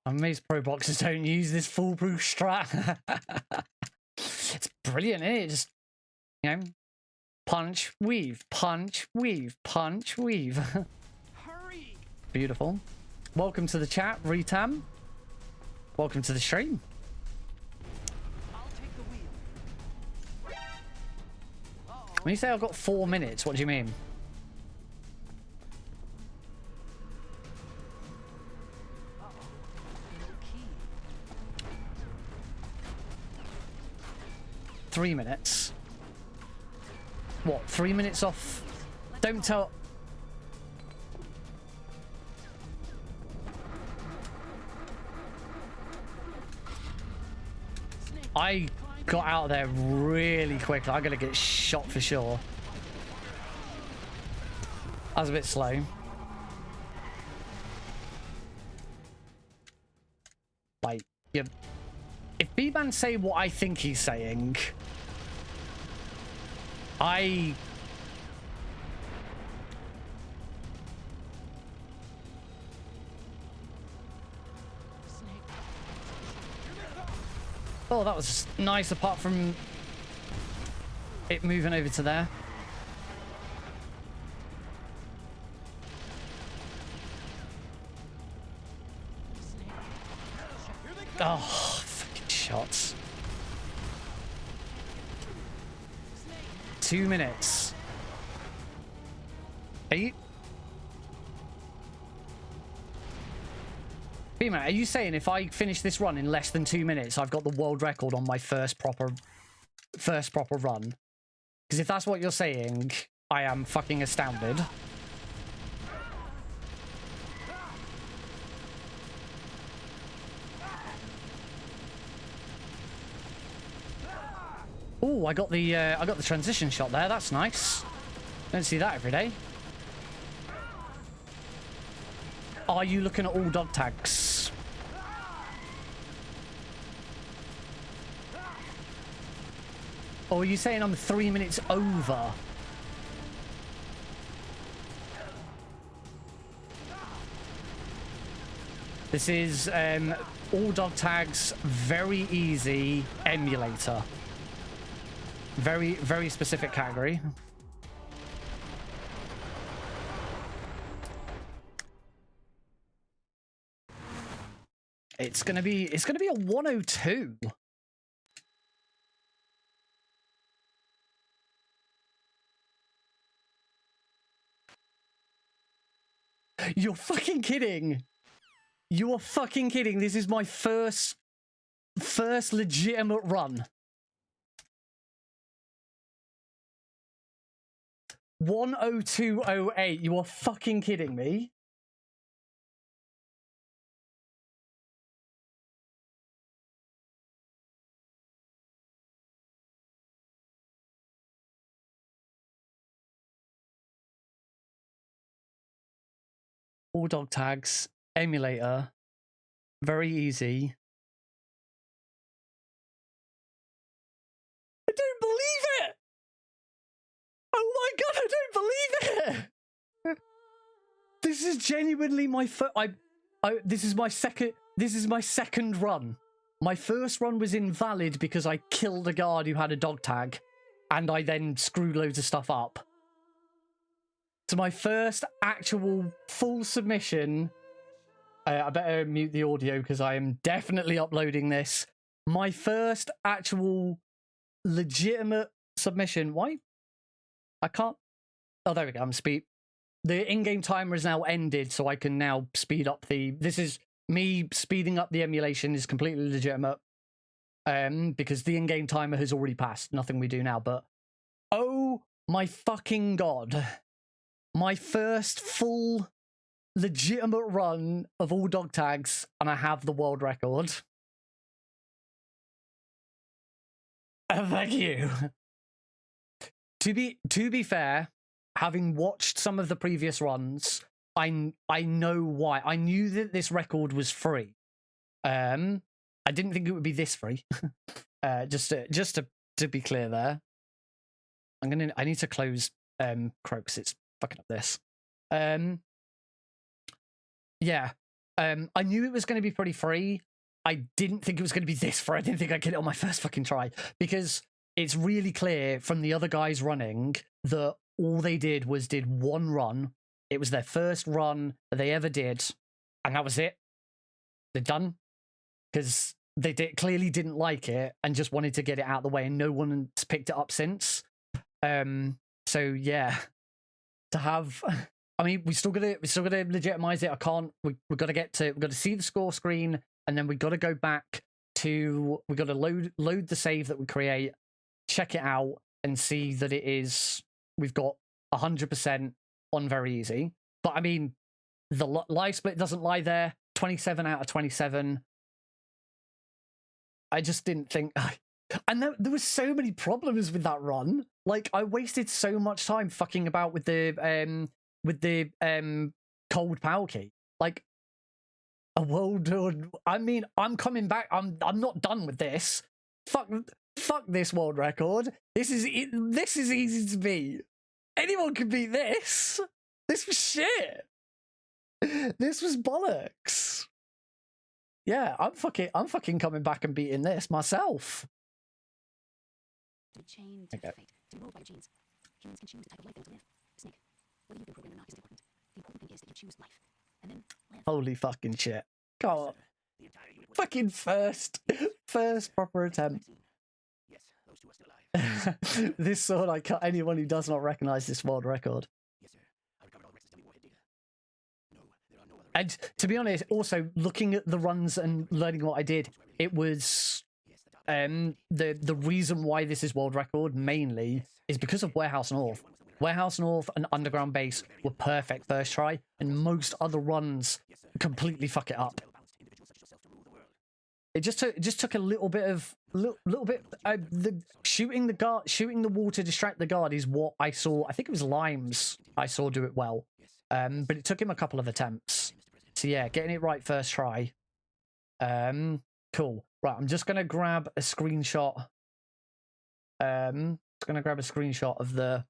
I'm amazed pro boxers don't use this foolproof strat. It's brilliant, isn't it? Just, you know, punch, weave, punch, weave, punch, weave. Hurry! Beautiful. Welcome to the chat, Retam. Welcome to the stream. I'll take the wheel. When you say I've got 4 minutes, what do you mean? Key. 3 minutes. What, 3 minutes off? Don't tell... I got out there really quick. I'm gonna get shot for sure. I was a bit slow. Like, yeah. If B-Man say what I think he's saying, Oh, that was nice apart from it moving over to there. Oh, fucking shots. 2 minutes. Are you... B-Man, are you saying if I finish this run in less than 2 minutes, I've got the world record on my first proper run? Because if that's what you're saying, I am fucking astounded. Oh, I got the transition shot there. That's nice. Don't see that every day. Are you looking at all dog tags? Or are you saying I'm 3 minutes over? This is all dog tags, very easy emulator. Very, very specific category. It's gonna be a 102. You're fucking kidding. You are fucking kidding. This is my first legitimate run. 102.08. You are fucking kidding me. All dog tags, emulator, very easy. This is genuinely my first. This is my second. This is my second run. My first run was invalid because I killed a guard who had a dog tag, and I then screwed loads of stuff up. So my first actual full submission. I better mute the audio because I am definitely uploading this. My first actual legitimate submission. Why? I can't. Oh, there we go. I'm speed. The in-game timer is now ended, so I can now speed up the. This is me speeding up the emulation is completely legitimate. Because the in-game timer has already passed. Nothing we do now, but oh my fucking god. My first full legitimate run of all dog tags, and I have the world record. Thank you. To be fair, having watched some of the previous runs, I know why. I knew that this record was free. I didn't think it would be this free. just to be clear there. I need to close Crow because it's fucking up this. Yeah. I knew it was going to be pretty free. I didn't think it was going to be this free. I didn't think I'd get it on my first fucking try, because it's really clear from the other guys running that all they did was did one run. It was their first run that they ever did, and that was it. They're done. Because they clearly didn't like it and just wanted to get it out of the way, and no one's picked it up since. So yeah. To have... I mean, we still gotta legitimize it. We've got to see the score screen, and then we've got to go back to, we've got to load the save that we create, check it out, and see that it is, we've got 100% on very easy. But I mean, the live split doesn't lie there. 27 out of 27. I just didn't think, and there was so many problems with that run. Like, I wasted so much time fucking about with the cold power key. Like, a world. I mean, I'm coming back. I'm not done with this. Fuck this world record. This is easy to beat. Anyone can beat this. This was shit. This was bollocks. Yeah, I'm fucking coming back and beating this myself. To chain to fate, to be ruled by genes. Humans can choose the type of life they want to live. Snake, whether you've been programmed or not isn't important. The important thing is that you choose life. And then live. Holy fucking shit. Come on. Fucking first proper attempt. Yes, those two are still alive. This sword, I cut anyone who does not recognize this world record. Yes, sir. I recovered all Rex's dummy warhead data. No, there are no other. And to be honest, also looking at the runs and learning what I did, it was the reason why this is world record mainly is because of Warehouse North. Warehouse North and Underground Base were perfect first try, and most other runs completely fuck it up. It just took a little bit of the shooting the wall to distract the guard is what I saw. I think it was Limes I saw do it well, but it took him a couple of attempts. So yeah, getting it right first try. Cool. Right, I'm just gonna grab a screenshot. Just gonna grab a screenshot of the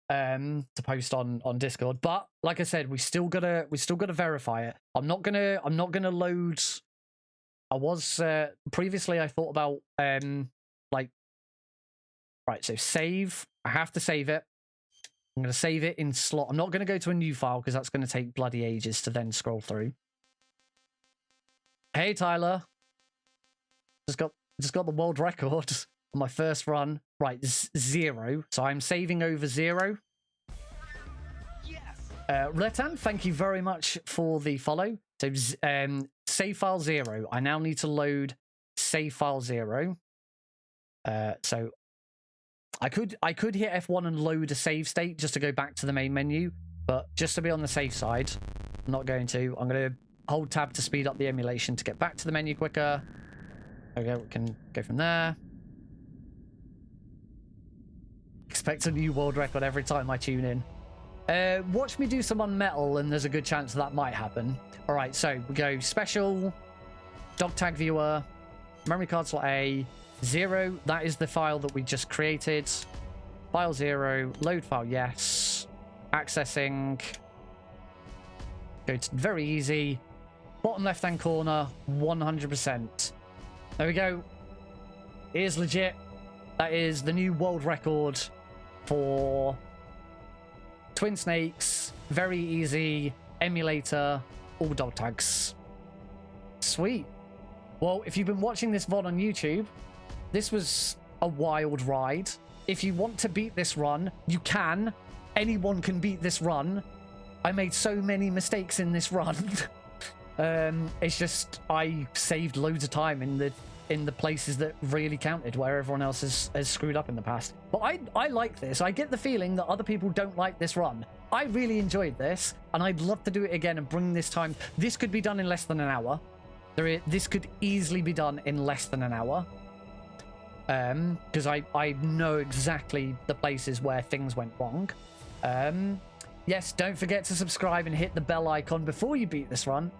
to post on Discord. But like I said, we still gotta verify it. I'm not gonna load. I was previously I thought about like, right, so save. I have to save it. I'm gonna save it in slot. I'm not gonna go to a new file because that's gonna take bloody ages to then scroll through. Hey Tyler, just got the world record on my first run. Right, 0. So I'm saving over 0. Yes. Retan, thank you very much for the follow. So save file 0. I now need to load save file 0. So I could hit F1 and load a save state just to go back to the main menu, but just to be on the safe side, I'm not going to. I'm going to hold tab to speed up the emulation to get back to the menu quicker. Okay, we can go from there. Expect a new world record every time I tune in. Watch me do some on metal, and there's a good chance that might happen. All right, so we go special, dog tag viewer, memory card slot A, 0. That is the file that we just created. File 0, load file, yes. accessing. Go to very easy. Bottom left-hand corner, 100%. There we go. It is legit. That is the new world record for Twin Snakes. Very easy. Emulator. All dog tags. Sweet. Well, if you've been watching this VOD on YouTube, this was a wild ride. If you want to beat this run, you can. Anyone can beat this run. I made so many mistakes in this run. It's just I saved loads of time in the places that really counted, where everyone else has screwed up in the past. But I like this. I get the feeling that other people don't like this run. I really enjoyed this, and I'd love to do it again and bring this time. This could be done in less than an hour. This could easily be done in less than an hour. Because I know exactly the places where things went wrong. Yes, don't forget to subscribe and hit the bell icon before you beat this run.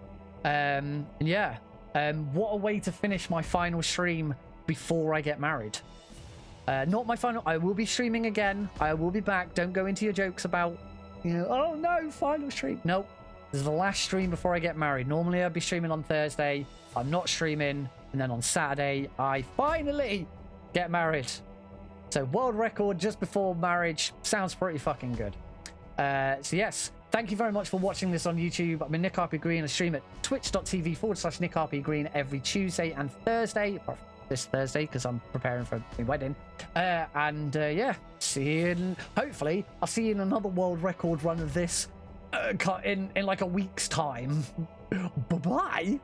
And yeah, what a way to finish my final stream before I get married. Not my final. I will be streaming again. I will be back. Don't go into your jokes about, oh no, final stream. Nope. This is the last stream before I get married. Normally I'd be streaming on Thursday. I'm not streaming. And then on Saturday, I finally get married. So world record just before marriage sounds pretty fucking good. So yes, thank you very much for watching this on YouTube. I'm Nick RP Green. I stream at twitch.tv/Nick RP Green every Tuesday and Thursday. Apart from this Thursday, because I'm preparing for my wedding. Yeah, see you in, hopefully, I'll see you in another world record run of this in like a week's time. Bye-bye.